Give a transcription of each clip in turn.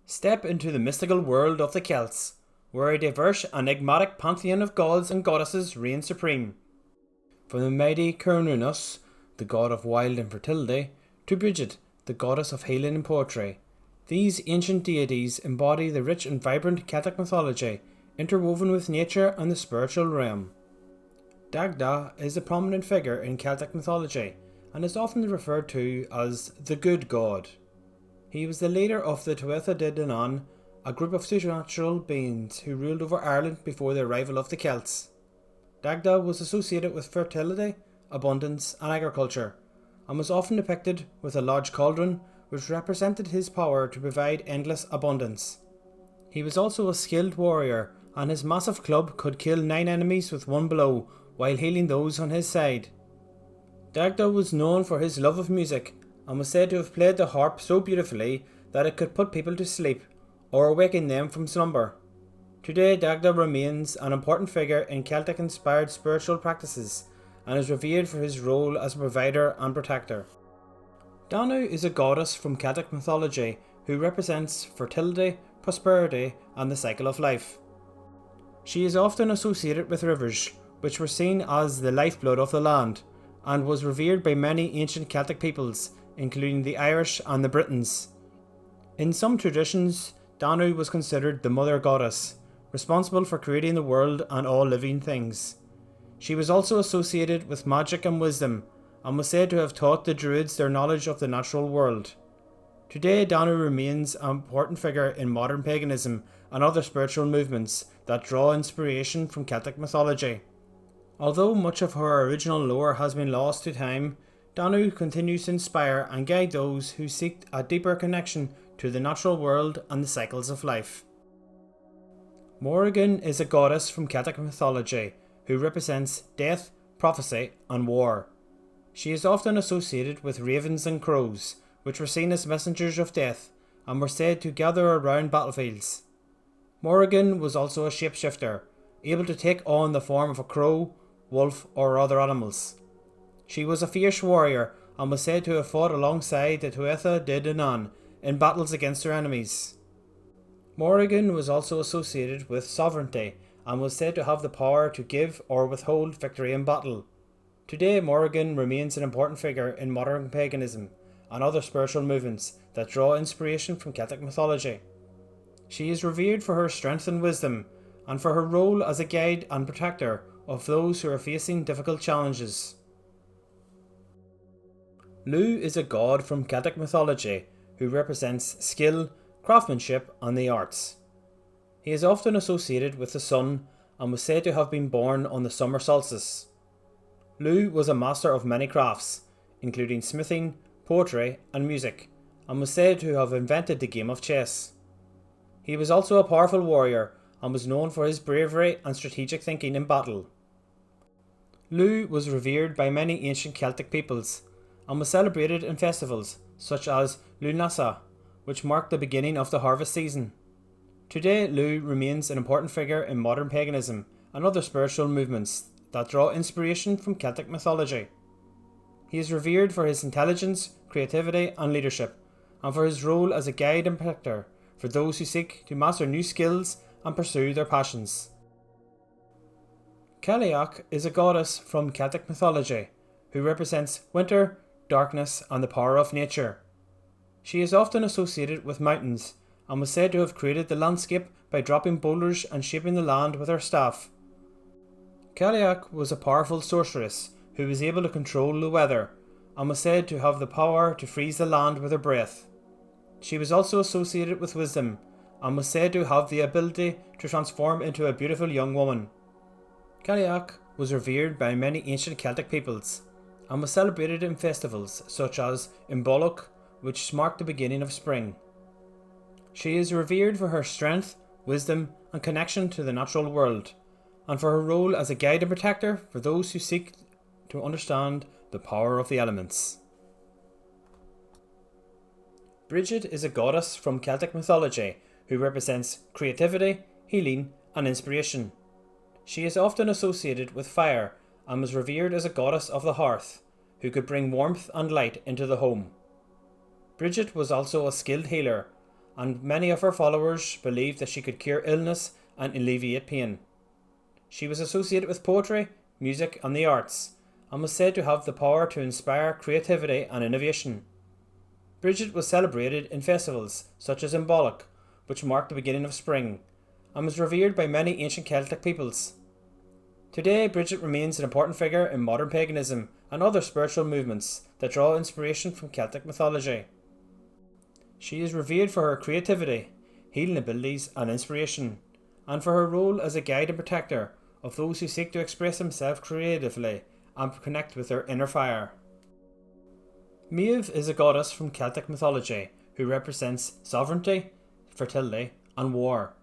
Step into the mystical world of the Celts, where a diverse and enigmatic pantheon of gods and goddesses reign supreme. From the mighty Kuninos, the god of wild and fertility, to Bridget, the goddess of healing and poetry, these ancient deities embody the rich and vibrant Celtic mythology, interwoven with nature and the spiritual realm. Dagda is a prominent figure in Celtic mythology, and is often referred to as the Good God. He was the leader of the Tuatha De Danann, a group of supernatural beings who ruled over Ireland before the arrival of the Celts. Dagda was associated with fertility, abundance and agriculture, and was often depicted with a large cauldron which represented his power to provide endless abundance. He was also a skilled warrior, and his massive club could kill 9 enemies with one blow while healing those on his side. Dagda was known for his love of music, and was said to have played the harp so beautifully that it could put people to sleep, or awaken them from slumber. Today Dagda remains an important figure in Celtic-inspired spiritual practices, and is revered for his role as a provider and protector. Danu is a goddess from Celtic mythology who represents fertility, prosperity and the cycle of life. She is often associated with rivers, which were seen as the lifeblood of the land, and was revered by many ancient Celtic peoples, including the Irish and the Britons. In some traditions, Danu was considered the mother goddess, responsible for creating the world and all living things. She was also associated with magic and wisdom, and was said to have taught the Druids their knowledge of the natural world. Today, Danu remains an important figure in modern paganism and other spiritual movements that draw inspiration from Celtic mythology. Although much of her original lore has been lost to time, Danu continues to inspire and guide those who seek a deeper connection to the natural world and the cycles of life. Morrigan is a goddess from Celtic mythology who represents death, prophecy and war. She is often associated with ravens and crows, which were seen as messengers of death and were said to gather around battlefields. Morrigan was also a shapeshifter, able to take on the form of a crow, wolf or other animals. She was a fierce warrior and was said to have fought alongside the Tuatha De Danann in battles against their enemies. Morrigan was also associated with sovereignty and was said to have the power to give or withhold victory in battle. Today, Morrigan remains an important figure in modern paganism and other spiritual movements that draw inspiration from Celtic mythology. She is revered for her strength and wisdom, and for her role as a guide and protector of those who are facing difficult challenges. Lu is a god from Celtic mythology who represents skill, craftsmanship and the arts. He is often associated with the sun and was said to have been born on the summer solstice. Lu was a master of many crafts, including smithing, poetry and music, and was said to have invented the game of chess. He was also a powerful warrior and was known for his bravery and strategic thinking in battle. Lu was revered by many ancient Celtic peoples, and was celebrated in festivals such as Lunasa, which marked the beginning of the harvest season. Today, Lu remains an important figure in modern paganism and other spiritual movements that draw inspiration from Celtic mythology. He is revered for his intelligence, creativity and leadership, and for his role as a guide and protector for those who seek to master new skills and pursue their passions. Kalik is a goddess from Celtic mythology who represents winter, darkness and the power of nature. She is often associated with mountains and was said to have created the landscape by dropping boulders and shaping the land with her staff. Kalik was a powerful sorceress who was able to control the weather and was said to have the power to freeze the land with her breath. She was also associated with wisdom and was said to have the ability to transform into a beautiful young woman. Kalik was revered by many ancient Celtic peoples and was celebrated in festivals such as Imbolc, which marked the beginning of spring. She is revered for her strength, wisdom and connection to the natural world, and for her role as a guide and protector for those who seek to understand the power of the elements. Bridget is a goddess from Celtic mythology who represents creativity, healing and inspiration. She is often associated with fire and was revered as a goddess of the hearth, who could bring warmth and light into the home. Bridget was also a skilled healer and many of her followers believed that she could cure illness and alleviate pain. She was associated with poetry, music and the arts, and was said to have the power to inspire creativity and innovation. Bridget was celebrated in festivals such as Imbolc, which marked the beginning of spring, and was revered by many ancient Celtic peoples. Today, Bridget remains an important figure in modern paganism and other spiritual movements that draw inspiration from Celtic mythology. She is revered for her creativity, healing abilities and inspiration, and for her role as a guide and protector of those who seek to express themselves creatively and connect with their inner fire. Meev is a goddess from Celtic mythology who represents sovereignty, fertility and war.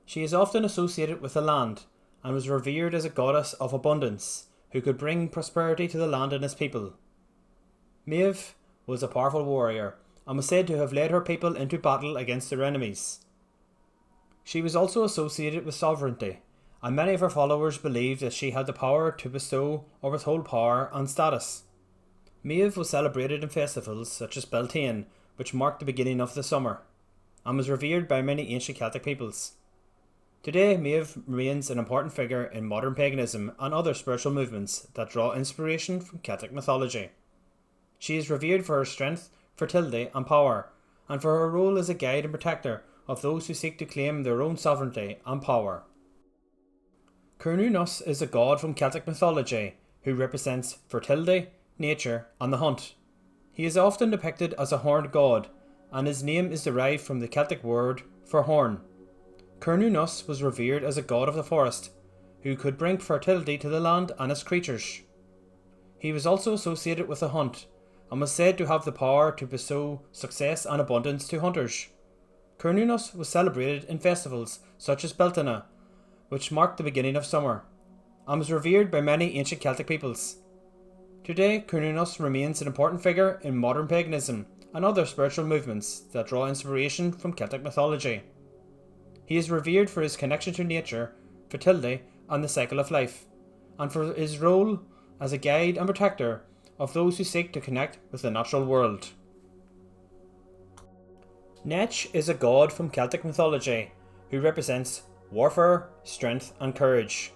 She is often associated with the land and was revered as a goddess of abundance who could bring prosperity to the land and its people. Meev was a powerful warrior and was said to have led her people into battle against their enemies. She was also associated with sovereignty, and many of her followers believed that she had the power to bestow or withhold power and status. Meev was celebrated in festivals such as Beltane, which marked the beginning of the summer, and was revered by many ancient Celtic peoples. Today, Meev remains an important figure in modern paganism and other spiritual movements that draw inspiration from Celtic mythology. She is revered for her strength, fertility and power, and for her role as a guide and protector of those who seek to claim their own sovereignty and power. Kuninos is a god from Celtic mythology who represents fertility, nature and the hunt. He is often depicted as a horned god, and his name is derived from the Celtic word for horn. Kuninos was revered as a god of the forest, who could bring fertility to the land and its creatures. He was also associated with the hunt, and was said to have the power to bestow success and abundance to hunters. Kuninos was celebrated in festivals such as Beltane, which marked the beginning of summer, and was revered by many ancient Celtic peoples. Today, Kuninos remains an important figure in modern paganism and other spiritual movements that draw inspiration from Celtic mythology. He is revered for his connection to nature, fertility and the cycle of life, and for his role as a guide and protector of those who seek to connect with the natural world. Netch is a god from Celtic mythology who represents warfare, strength and courage.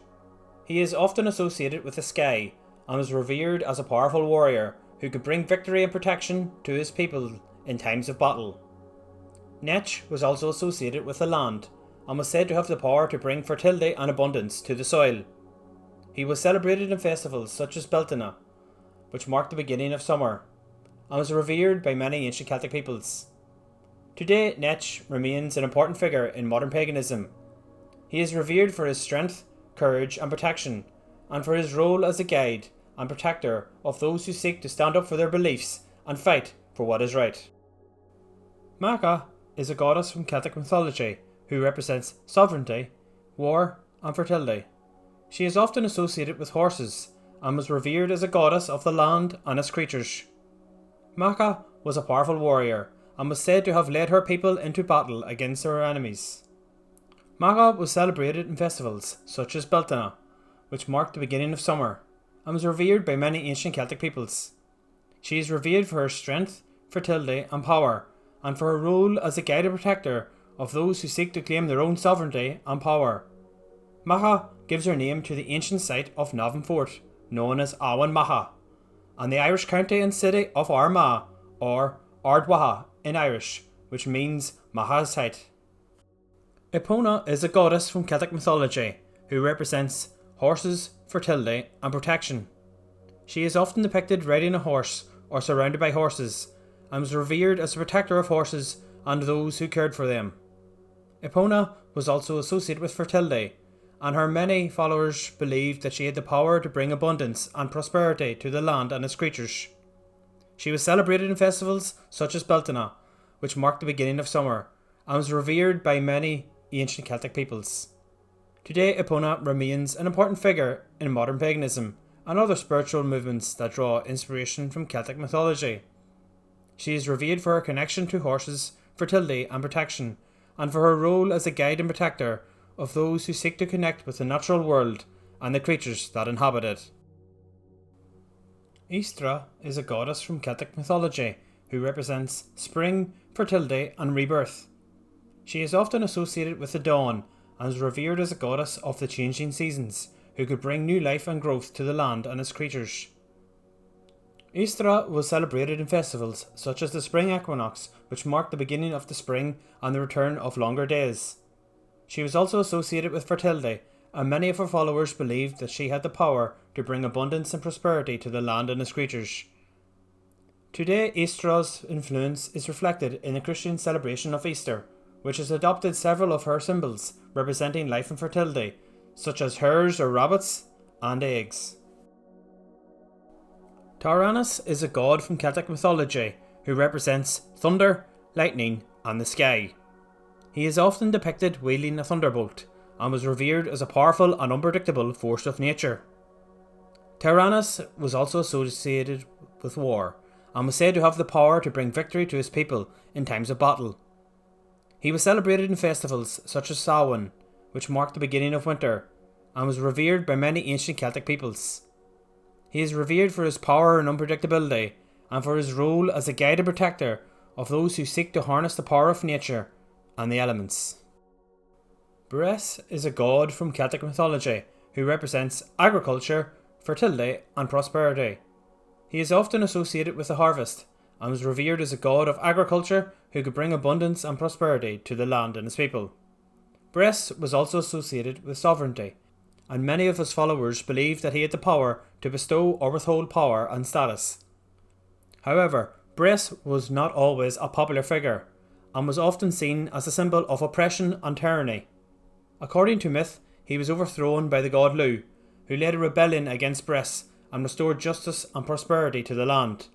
He is often associated with the sky and was revered as a powerful warrior who could bring victory and protection to his people in times of battle. Netch was also associated with the land and was said to have the power to bring fertility and abundance to the soil. He was celebrated in festivals such as Beltane, which marked the beginning of summer, and was revered by many ancient Celtic peoples. Today, Netch remains an important figure in modern paganism. He is revered for his strength, courage and protection, and for his role as a guide and protector of those who seek to stand up for their beliefs and fight for what is right. Marca is a goddess from Celtic mythology who represents sovereignty, war and fertility. She is often associated with horses and was revered as a goddess of the land and its creatures. Marca was a powerful warrior and was said to have led her people into battle against her enemies. Marca was celebrated in festivals such as Beltane, which marked the beginning of summer, and was revered by many ancient Celtic peoples. She is revered for her strength, fertility and power, and for her role as a guide and protector of those who seek to claim their own sovereignty and power. Marca gives her name to the ancient site of Navan Fort, known as Awan Maha, and the Irish county and city of Armagh, or Ardwaha in Irish, which means Maha's height. Epona is a goddess from Celtic mythology who represents horses, fertility and protection. She is often depicted riding a horse or surrounded by horses, and was revered as a protector of horses and those who cared for them. Epona was also associated with fertility, and her many followers believed that she had the power to bring abundance and prosperity to the land and its creatures. She was celebrated in festivals such as Beltane, which marked the beginning of summer, and was revered by many ancient Celtic peoples. Today, Epona remains an important figure in modern paganism and other spiritual movements that draw inspiration from Celtic mythology. She is revered for her connection to horses, fertility and protection, and for her role as a guide and protector of those who seek to connect with the natural world and the creatures that inhabit it. Istra is a goddess from Celtic mythology who represents spring, fertility and rebirth. She is often associated with the dawn and is revered as a goddess of the changing seasons, who could bring new life and growth to the land and its creatures. Istra was celebrated in festivals such as the spring equinox, which marked the beginning of the spring and the return of longer days. She was also associated with fertility, and many of her followers believed that she had the power to bring abundance and prosperity to the land and its creatures. Today, Istra's influence is reflected in the Christian celebration of Easter, which has adopted several of her symbols representing life and fertility, such as hares or rabbits and eggs. Taranas is a god from Celtic mythology who represents thunder, lightning, and the sky. He is often depicted wielding a thunderbolt and was revered as a powerful and unpredictable force of nature. Taranas was also associated with war and was said to have the power to bring victory to his people in times of battle. He was celebrated in festivals such as Samhain, which marked the beginning of winter, and was revered by many ancient Celtic peoples. He is revered for his power and unpredictability, and for his role as a guide and protector of those who seek to harness the power of nature and the elements. Perez is a god from Celtic mythology who represents agriculture, fertility, and prosperity. He is often associated with the harvest, and was revered as a god of agriculture who could bring abundance and prosperity to the land and its people. Perez was also associated with sovereignty, and many of his followers believed that he had the power to bestow or withhold power and status. However, Perez was not always a popular figure, and was often seen as a symbol of oppression and tyranny. According to myth, he was overthrown by the god Lu, who led a rebellion against Perez and restored justice and prosperity to the land.